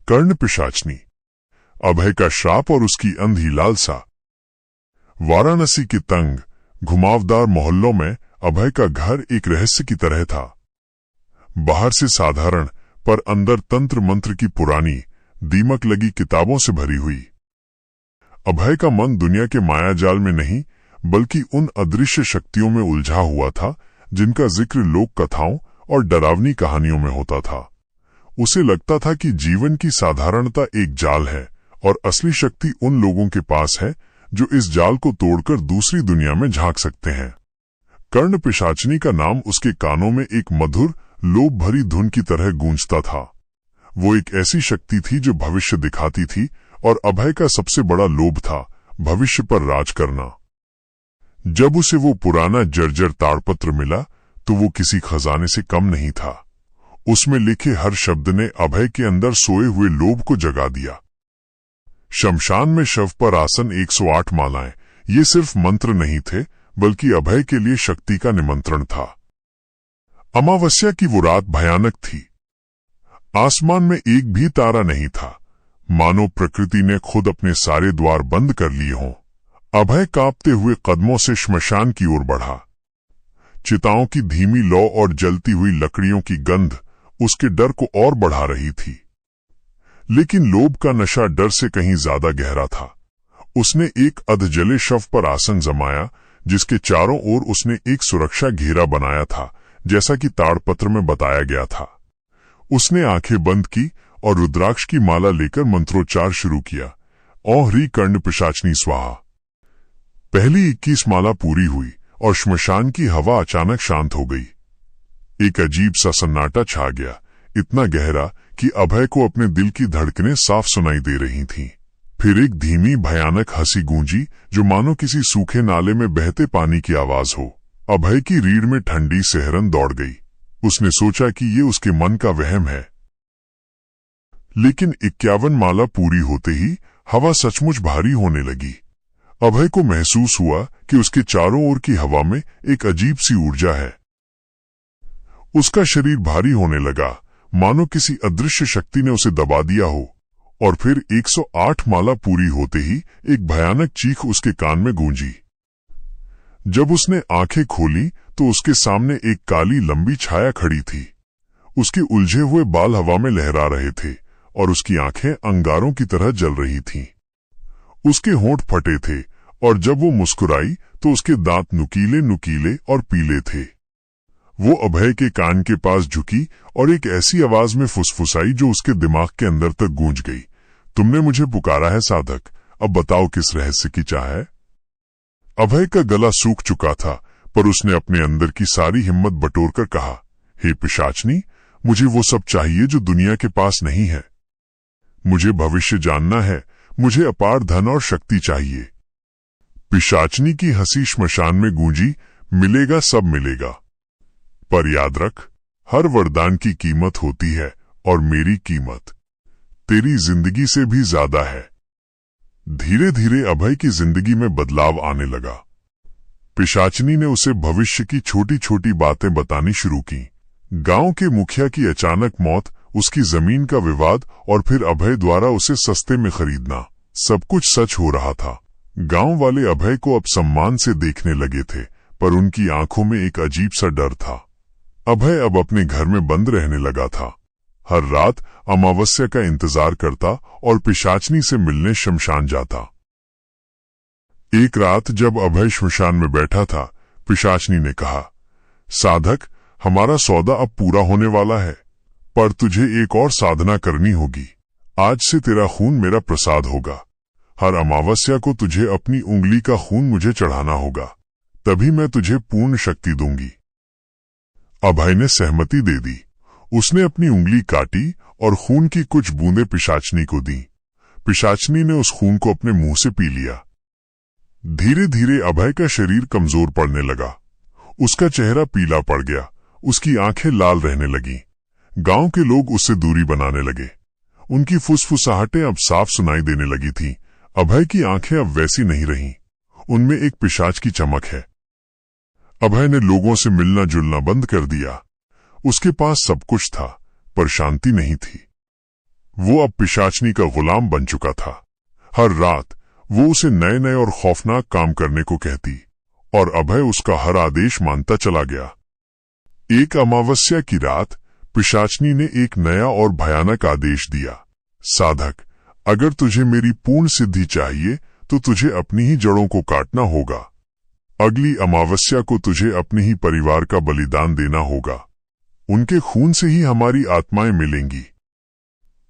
कर्ण पिशाचनी, अभय का श्राप और उसकी अंधी लालसा। वाराणसी के तंग घुमावदार मोहल्लों में अभय का घर एक रहस्य की तरह था। बाहर से साधारण, पर अंदर तंत्र मंत्र की पुरानी दीमक लगी किताबों से भरी हुई। अभय का मन दुनिया के मायाजाल में नहीं, बल्कि उन अदृश्य शक्तियों में उलझा हुआ था जिनका जिक्र लोक कथाओं और डरावनी कहानियों में होता था। उसे लगता था कि जीवन की साधारणता एक जाल है और असली शक्ति उन लोगों के पास है जो इस जाल को तोड़कर दूसरी दुनिया में झांक सकते हैं। कर्ण पिशाचनी का नाम उसके कानों में एक मधुर, लोभ भरी धुन की तरह गूंजता था। वो एक ऐसी शक्ति थी जो भविष्य दिखाती थी, और अभय का सबसे बड़ा लोभ था भविष्य पर राज करना। जब उसे वो पुराना जर्जर ताड़पत्र मिला तो वो किसी खजाने से कम नहीं था। उसमें लिखे हर शब्द ने अभय के अंदर सोए हुए लोभ को जगा दिया। शमशान में शव पर आसन 108 मालाएं, ये सिर्फ मंत्र नहीं थे, बल्कि अभय के लिए शक्ति का निमंत्रण था। अमावस्या की वो रात भयानक थी। आसमान में एक भी तारा नहीं था, मानो प्रकृति ने खुद अपने सारे द्वार बंद कर लिए हों। अभय कांपते हुए कदमों से श्मशान की ओर बढ़ा। चिताओं की धीमी लौ और जलती हुई लकड़ियों की गंध उसके डर को और बढ़ा रही थी। लेकिन लोभ का नशा डर से कहीं ज्यादा गहरा था। उसने एक अधजले शव पर आसन जमाया, जिसके चारों ओर उसने एक सुरक्षा घेरा बनाया था, जैसा कि ताड़पत्र में बताया गया था। उसने आंखें बंद की और रुद्राक्ष की माला लेकर मंत्रोच्चार शुरू किया। ओं ह्री कर्ण पिशाचनी स्वाहा। पहली 21 माला पूरी हुई और श्मशान की हवा अचानक शांत हो गई। एक अजीब सा सन्नाटा छा गया, इतना गहरा कि अभय को अपने दिल की धड़कनें साफ सुनाई दे रही थीं। फिर एक धीमी भयानक हंसी गूंजी, जो मानो किसी सूखे नाले में बहते पानी की आवाज हो। अभय की रीढ़ में ठंडी सिहरन दौड़ गई। उसने सोचा कि ये उसके मन का वहम है। लेकिन 51 माला पूरी होते ही हवा सचमुच भारी होने लगी। अभय को महसूस हुआ कि उसके चारों ओर की हवा में एक अजीब सी ऊर्जा है। उसका शरीर भारी होने लगा, मानो किसी अदृश्य शक्ति ने उसे दबा दिया हो। और फिर 108 माला पूरी होते ही एक भयानक चीख उसके कान में गूंजी। जब उसने आंखें खोली तो उसके सामने एक काली लंबी छाया खड़ी थी। उसके उलझे हुए बाल हवा में लहरा रहे थे और उसकी आंखें अंगारों की तरह जल रही थीं। उसके होंठ फटे थे और जब वो मुस्कुराई तो उसके दांत नुकीले नुकीले और पीले थे। वो अभय के कान के पास झुकी और एक ऐसी आवाज में फुसफुसाई जो उसके दिमाग के अंदर तक गूंज गई। तुमने मुझे पुकारा है साधक, अब बताओ किस रहस्य की चाह है। अभय का गला सूख चुका था, पर उसने अपने अंदर की सारी हिम्मत बटोरकर कहा, हे पिशाचनी, मुझे वो सब चाहिए जो दुनिया के पास नहीं है। मुझे भविष्य जानना है, मुझे अपार धन और शक्ति चाहिए। पिशाचनी की हंसी श्मशान में गूंजी, मिलेगा सब मिलेगा, पर याद रख, हर वरदान की कीमत होती है और मेरी कीमत तेरी जिंदगी से भी ज्यादा है। धीरे धीरे अभय की जिंदगी में बदलाव आने लगा। पिशाचनी ने उसे भविष्य की छोटी छोटी बातें बतानी शुरू की। गांव के मुखिया की अचानक मौत, उसकी जमीन का विवाद और फिर अभय द्वारा उसे सस्ते में खरीदना, सब कुछ सच हो रहा था। गांव वाले अभय को अब सम्मान से देखने लगे थे, पर उनकी आंखों में एक अजीब सा डर था। अभय अब अपने घर में बंद रहने लगा था। हर रात अमावस्या का इंतजार करता और पिशाचनी से मिलने शमशान जाता। एक रात जब अभय श्मशान में बैठा था, पिशाचनी ने कहा, साधक, हमारा सौदा अब पूरा होने वाला है, पर तुझे एक और साधना करनी होगी। आज से तेरा खून मेरा प्रसाद होगा। हर अमावस्या को तुझे अपनी उंगली का खून मुझे चढ़ाना होगा, तभी मैं तुझे पूर्ण शक्ति दूंगी। अभय ने सहमति दे दी। उसने अपनी उंगली काटी और खून की कुछ बूंदें पिशाचनी को दी। पिशाचनी ने उस खून को अपने मुंह से पी लिया। धीरे धीरे अभय का शरीर कमजोर पड़ने लगा। उसका चेहरा पीला पड़ गया, उसकी आंखें लाल रहने लगीं। गांव के लोग उससे दूरी बनाने लगे। उनकी फुसफुसाहटें अब साफ सुनाई देने लगी थीं। अभय की आंखें अब वैसी नहीं रहीं, उनमें एक पिशाच की चमक है। अभय ने लोगों से मिलना जुलना बंद कर दिया। उसके पास सब कुछ था, पर शांति नहीं थी। वो अब पिशाचनी का गुलाम बन चुका था। हर रात वो उसे नए नए और खौफनाक काम करने को कहती और अभय उसका हर आदेश मानता चला गया। एक अमावस्या की रात पिशाचनी ने एक नया और भयानक आदेश दिया। साधक, अगर तुझे मेरी पूर्ण सिद्धि चाहिए तो तुझे अपनी ही जड़ों को काटना होगा। अगली अमावस्या को तुझे अपने ही परिवार का बलिदान देना होगा। उनके खून से ही हमारी आत्माएं मिलेंगी।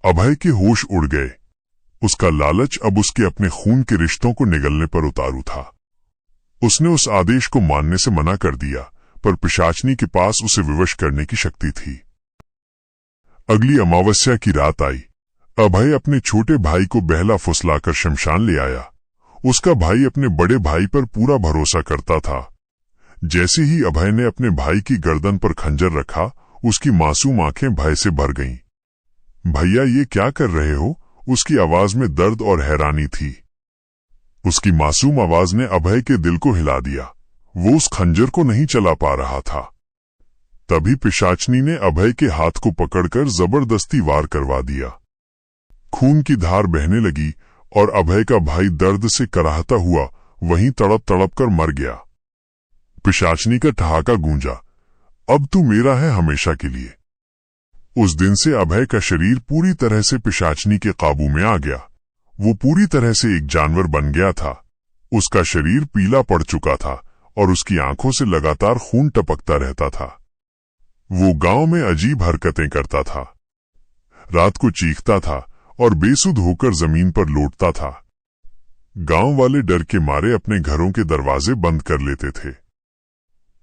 अभय के होश उड़ गए। उसका लालच अब उसके अपने खून के रिश्तों को निगलने पर उतारू था। उसने उस आदेश को मानने से मना कर दिया, पर पिशाचनी के पास उसे विवश करने की शक्ति थी। अगली अमावस्या की रात आई। अभय अपने छोटे भाई को बहला फुसलाकर शमशान ले आया। उसका भाई अपने बड़े भाई पर पूरा भरोसा करता था। जैसे ही अभय ने अपने भाई की गर्दन पर खंजर रखा, उसकी मासूम आंखें भय से भर गईं। भैया, ये क्या कर रहे हो? उसकी आवाज में दर्द और हैरानी थी। उसकी मासूम आवाज ने अभय के दिल को हिला दिया। वो उस खंजर को नहीं चला पा रहा था। तभी पिशाचनी ने अभय के हाथ को पकड़कर जबरदस्ती वार करवा दिया। खून की धार बहने लगी और अभय का भाई दर्द से कराहता हुआ वहीं तड़प तड़प कर मर गया। पिशाचनी का ठहाका गूंजा, अब तू मेरा है हमेशा के लिए। उस दिन से अभय का शरीर पूरी तरह से पिशाचनी के काबू में आ गया। वो पूरी तरह से एक जानवर बन गया था। उसका शरीर पीला पड़ चुका था और उसकी आंखों से लगातार खून टपकता रहता था। वो गांव में अजीब हरकतें करता था। रात को चीखता था और बेसुध होकर जमीन पर लौटता था। गांव वाले डर के मारे अपने घरों के दरवाजे बंद कर लेते थे।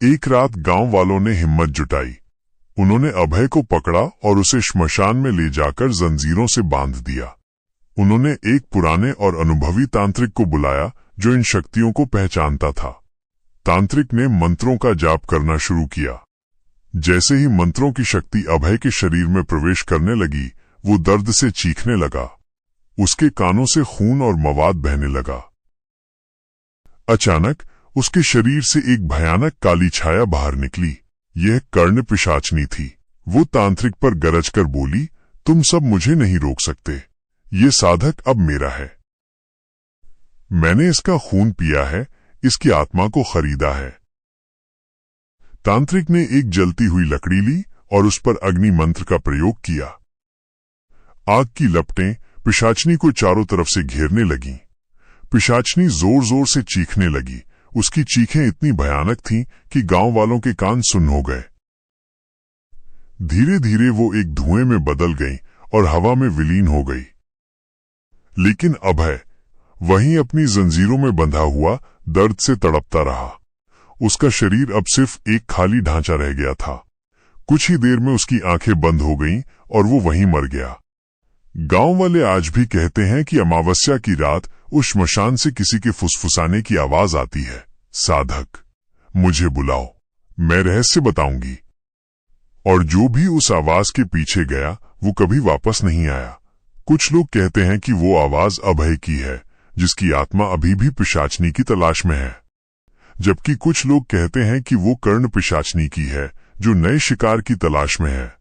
एक रात गांव वालों ने हिम्मत जुटाई। उन्होंने अभय को पकड़ा और उसे श्मशान में ले जाकर जंजीरों से बांध दिया। उन्होंने एक पुराने और अनुभवी तांत्रिक को बुलाया जो इन शक्तियों को पहचानता था। तांत्रिक ने मंत्रों का जाप करना शुरू किया। जैसे ही मंत्रों की शक्ति अभय के शरीर में प्रवेश करने लगी, वो दर्द से चीखने लगा। उसके कानों से खून और मवाद बहने लगा। अचानक उसके शरीर से एक भयानक काली छाया बाहर निकली। यह कर्ण पिशाचनी थी। वो तांत्रिक पर गरजकर बोली, तुम सब मुझे नहीं रोक सकते। ये साधक अब मेरा है। मैंने इसका खून पिया है, इसकी आत्मा को खरीदा है। तांत्रिक ने एक जलती हुई लकड़ी ली और उस पर अग्नि मंत्र का प्रयोग किया। आग की लपटें पिशाचनी को चारों तरफ से घेरने लगीं। पिशाचनी जोर जोर से चीखने लगी। उसकी चीखें इतनी भयानक थीं कि गांव वालों के कान सुन्न हो गए। धीरे धीरे वो एक धुएं में बदल गई और हवा में विलीन हो गई। लेकिन अभय वहीं अपनी जंजीरों में बंधा हुआ दर्द से तड़पता रहा। उसका शरीर अब सिर्फ एक खाली ढांचा रह गया था। कुछ ही देर में उसकी आंखें बंद हो गईं और वो वहीं मर गया। गांव वाले आज भी कहते हैं कि अमावस्या की रात उस श्मशान से किसी के फुसफुसाने की आवाज आती है, साधक मुझे बुलाओ, मैं रहस्य बताऊंगी। और जो भी उस आवाज के पीछे गया वो कभी वापस नहीं आया। कुछ लोग कहते हैं कि वो आवाज अभय की है, जिसकी आत्मा अभी भी पिशाचनी की तलाश में है। जबकि कुछ लोग कहते हैं कि वो कर्ण पिशाचनी की है, जो नए शिकार की तलाश में है।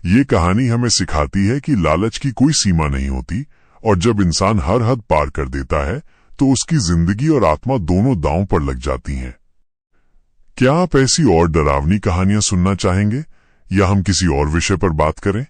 ये कहानी हमें सिखाती है कि लालच की कोई सीमा नहीं होती, और जब इंसान हर हद पार कर देता है तो उसकी जिंदगी और आत्मा दोनों दांव पर लग जाती हैं। क्या आप ऐसी और डरावनी कहानियां सुनना चाहेंगे या हम किसी और विषय पर बात करें?